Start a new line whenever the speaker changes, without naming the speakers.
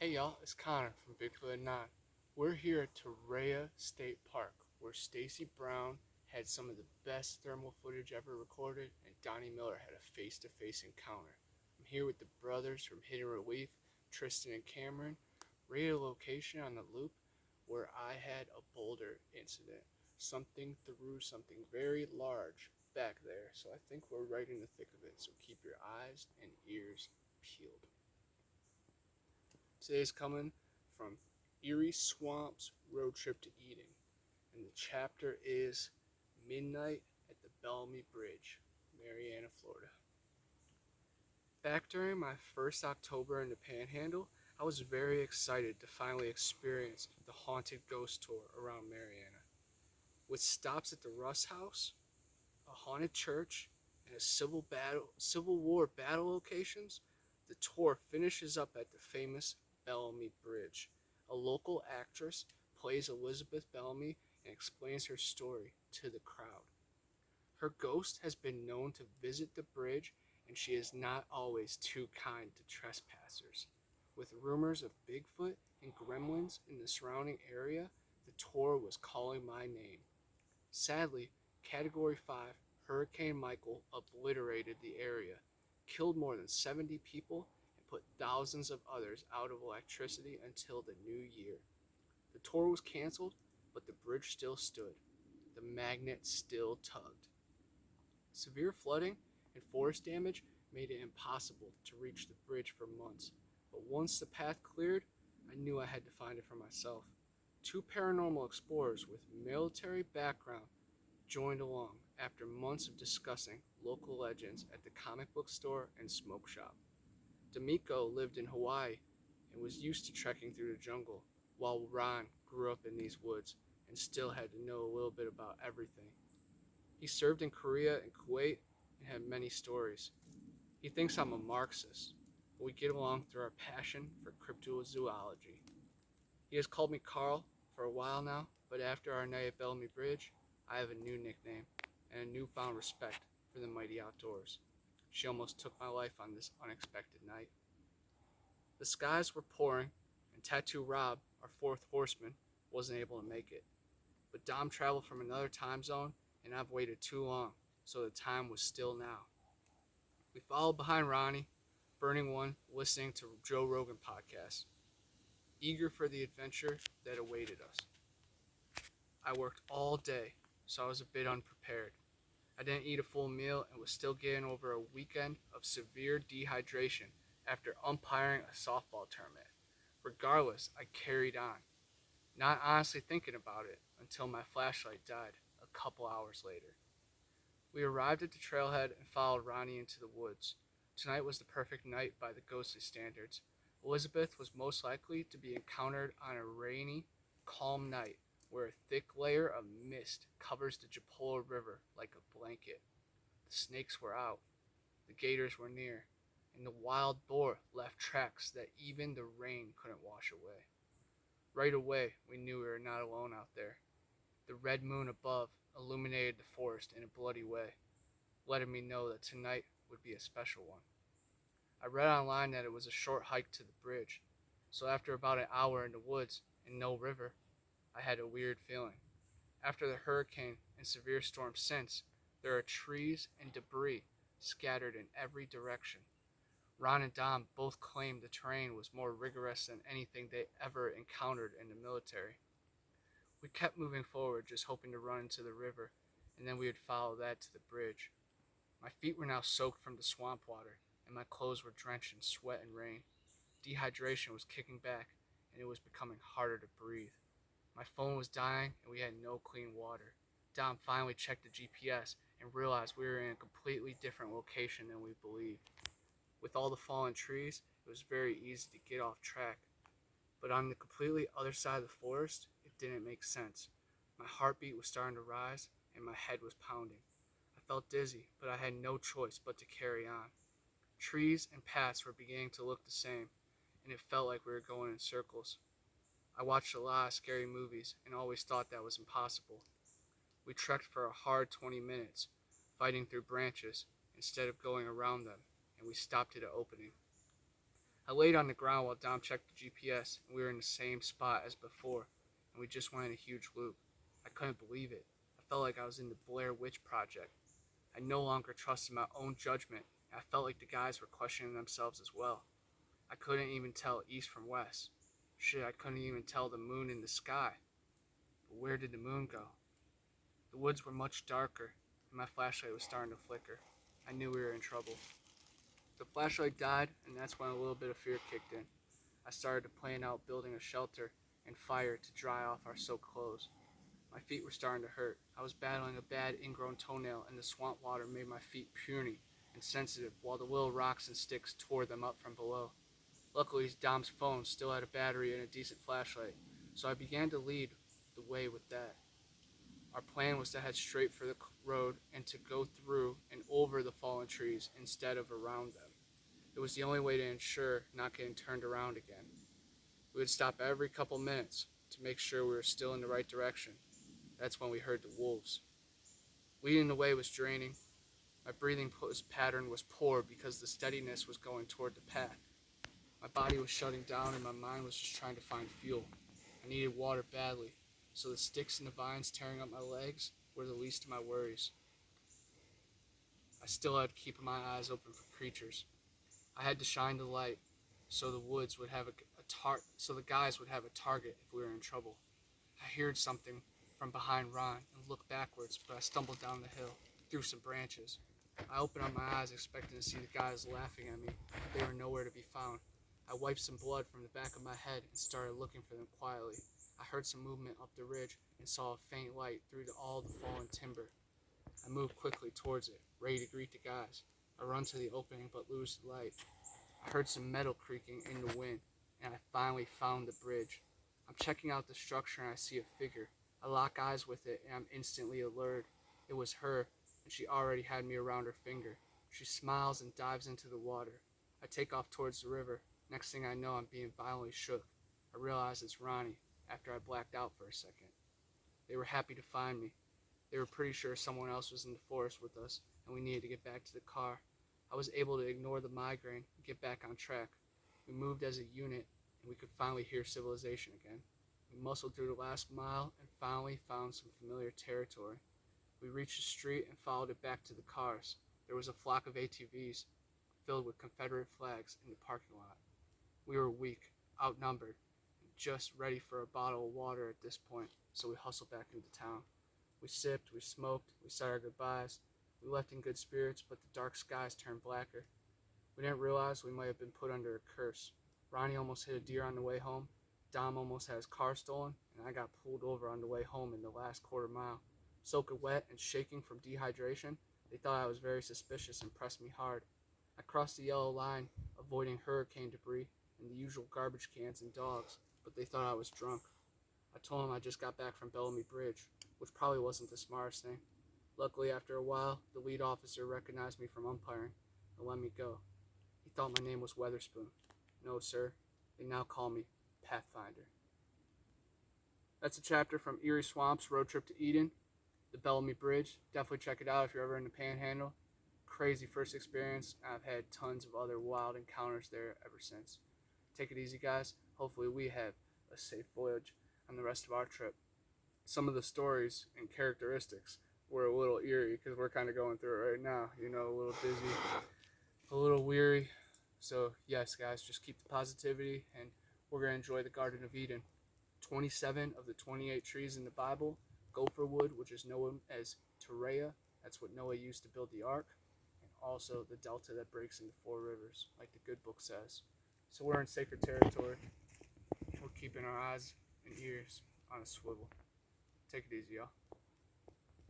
Hey y'all, it's Connor from Bigfoot and Nine. We're here at Torreya State Park, where Stacy Brown had some of the best thermal footage ever recorded, and Donnie Miller had a face-to-face encounter. I'm here with the brothers from Hidden Relief, Tristan and Cameron, location on the loop where I had a boulder incident. Something threw something very large back there, so I think we're right in the thick of it, so keep your eyes and ears peeled. Today's coming from Erie Swamps Road Trip to Eden, and the chapter is Midnight at the Bellamy Bridge, Marianna, Florida. Back during my first October in the Panhandle, I was very excited to finally experience the haunted ghost tour around Marianna. With stops at the Russ House, a haunted church, and a Civil War battle locations, the tour finishes up at the famous Bellamy Bridge. A local actress plays Elizabeth Bellamy and explains her story to the crowd. Her ghost has been known to visit the bridge, and she is not always too kind to trespassers. With rumors of Bigfoot and gremlins in the surrounding area, the tour was calling my name. Sadly, Category 5 Hurricane Michael obliterated the area, killed more than 70 people, and put thousands of others out of electricity until the new year. The tour was canceled, but the bridge still stood. The magnet still tugged. Severe flooding and forest damage made it impossible to reach the bridge for months, but once the path cleared, I knew I had to find it for myself. Two paranormal explorers with military background joined along after months of discussing local legends at the comic book store and smoke shop. D'Amico lived in Hawaii and was used to trekking through the jungle, while Ron grew up in these woods and still had to know a little bit about everything. He served in Korea and Kuwait and had many stories. He thinks I'm a Marxist, but we get along through our passion for cryptozoology. He has called me Carl for a while now, but after our night at Bellamy Bridge, I have a new nickname and a newfound respect for the mighty outdoors. She almost took my life on this unexpected night. The skies were pouring, and Tattoo Rob, our fourth horseman, wasn't able to make it. But Dom traveled from another time zone, and I've waited too long, so the time was still now. We followed behind Ronnie, Burning One, listening to Joe Rogan podcast, eager for the adventure that awaited us. I worked all day, so I was a bit unprepared. I didn't eat a full meal and was still getting over a weekend of severe dehydration after umpiring a softball tournament. Regardless, I carried on, not honestly thinking about it until my flashlight died a couple hours later. We arrived at the trailhead and followed Ronnie into the woods. Tonight was the perfect night by the ghostly standards. Elizabeth was most likely to be encountered on a rainy, calm night where a thick layer of mist covers the Japola River like a blanket. The snakes were out, the gators were near, and the wild boar left tracks that even the rain couldn't wash away. Right away, we knew we were not alone out there. The red moon above illuminated the forest in a bloody way, letting me know that tonight would be a special one. I read online that it was a short hike to the bridge, so after about an hour in the woods and no river, I had a weird feeling. After the hurricane and severe storms since, there are trees and debris scattered in every direction. Ron and Dom both claimed the terrain was more rigorous than anything they ever encountered in the military. We kept moving forward, just hoping to run into the river, and then we would follow that to the bridge. My feet were now soaked from the swamp water, and my clothes were drenched in sweat and rain. Dehydration was kicking back, and it was becoming harder to breathe. My phone was dying, and we had no clean water. Dom finally checked the GPS and realized we were in a completely different location than we believed. With all the fallen trees, it was very easy to get off track. But on the completely other side of the forest, it didn't make sense. My heartbeat was starting to rise, and my head was pounding. I felt dizzy, but I had no choice but to carry on. Trees and paths were beginning to look the same, and it felt like we were going in circles. I watched a lot of scary movies and always thought that was impossible. We trekked for a hard 20 minutes, fighting through branches instead of going around them, and we stopped at an opening. I laid on the ground while Dom checked the GPS, and we were in the same spot as before, and we just went in a huge loop. I couldn't believe it. I felt like I was in the Blair Witch Project. I no longer trusted my own judgment, and I felt like the guys were questioning themselves as well. I couldn't even tell east from west. Shit, I couldn't even tell the moon in the sky. But where did the moon go? The woods were much darker, and my flashlight was starting to flicker. I knew we were in trouble. The flashlight died, and that's when a little bit of fear kicked in. I started to plan out building a shelter and fire to dry off our soaked clothes. My feet were starting to hurt. I was battling a bad ingrown toenail, and the swamp water made my feet puny and sensitive, while the little rocks and sticks tore them up from below. Luckily, Dom's phone still had a battery and a decent flashlight, so I began to lead the way with that. Our plan was to head straight for the road and to go through and over the fallen trees instead of around them. It was the only way to ensure not getting turned around again. We would stop every couple minutes to make sure we were still in the right direction. That's when we heard the wolves. Leading the way was draining. My breathing pattern was poor because the steadiness was going toward the path. My body was shutting down and my mind was just trying to find fuel. I needed water badly, so the sticks and the vines tearing up my legs were the least of my worries. I still had to keep my eyes open for creatures. I had to shine the light so the woods would have so the guys would have a target if we were in trouble. I heard something from behind Ron and looked backwards, but I stumbled down the hill through some branches. I opened up my eyes expecting to see the guys laughing at me, but they were nowhere to be found. I wiped some blood from the back of my head and started looking for them quietly. I heard some movement up the ridge and saw a faint light through all the fallen timber. I moved quickly towards it, ready to greet the guys. I run to the opening but lose the light. I heard some metal creaking in the wind, and I finally found the bridge. I'm checking out the structure and I see a figure. I lock eyes with it and I'm instantly alerted. It was her, and she already had me around her finger. She smiles and dives into the water. I take off towards the river. Next thing I know, I'm being violently shook. I realize it's Ronnie, after I blacked out for a second. They were happy to find me. They were pretty sure someone else was in the forest with us, and we needed to get back to the car. I was able to ignore the migraine and get back on track. We moved as a unit, and we could finally hear civilization again. We muscled through the last mile and finally found some familiar territory. We reached the street and followed it back to the cars. There was a flock of ATVs filled with Confederate flags in the parking lot. We were weak, outnumbered, and just ready for a bottle of water at this point, so we hustled back into town. We sipped, we smoked, we said our goodbyes. We left in good spirits, but the dark skies turned blacker. We didn't realize we might have been put under a curse. Ronnie almost hit a deer on the way home. Dom almost had his car stolen, and I got pulled over on the way home in the last quarter mile. Soaking wet and shaking from dehydration, they thought I was very suspicious and pressed me hard. I crossed the yellow line, avoiding hurricane debris and the usual garbage cans and dogs, but they thought I was drunk. I told them I just got back from Bellamy Bridge, which probably wasn't the smartest thing. Luckily, after a while, the lead officer recognized me from umpiring and let me go. He thought my name was Weatherspoon. No, sir. They now call me Pathfinder. That's a chapter from Erie Swamps, Road Trip to Eden, the Bellamy Bridge. Definitely check it out if you're ever in the Panhandle. Crazy first experience. I've had tons of other wild encounters there ever since. Take it easy, guys. Hopefully we have a safe voyage on the rest of our trip. Some of the stories and characteristics were a little eerie because we're kind of going through it right now. You know, a little dizzy, a little weary. So yes, guys, just keep the positivity and we're going to enjoy the Garden of Eden. 27 of the 28 trees in the Bible, gopher wood, which is known as Torreya. That's what Noah used to build the ark. And also the delta that breaks into 4 rivers, like the good book says. So we're in sacred territory. We're keeping our eyes and ears on a swivel. Take it easy, y'all.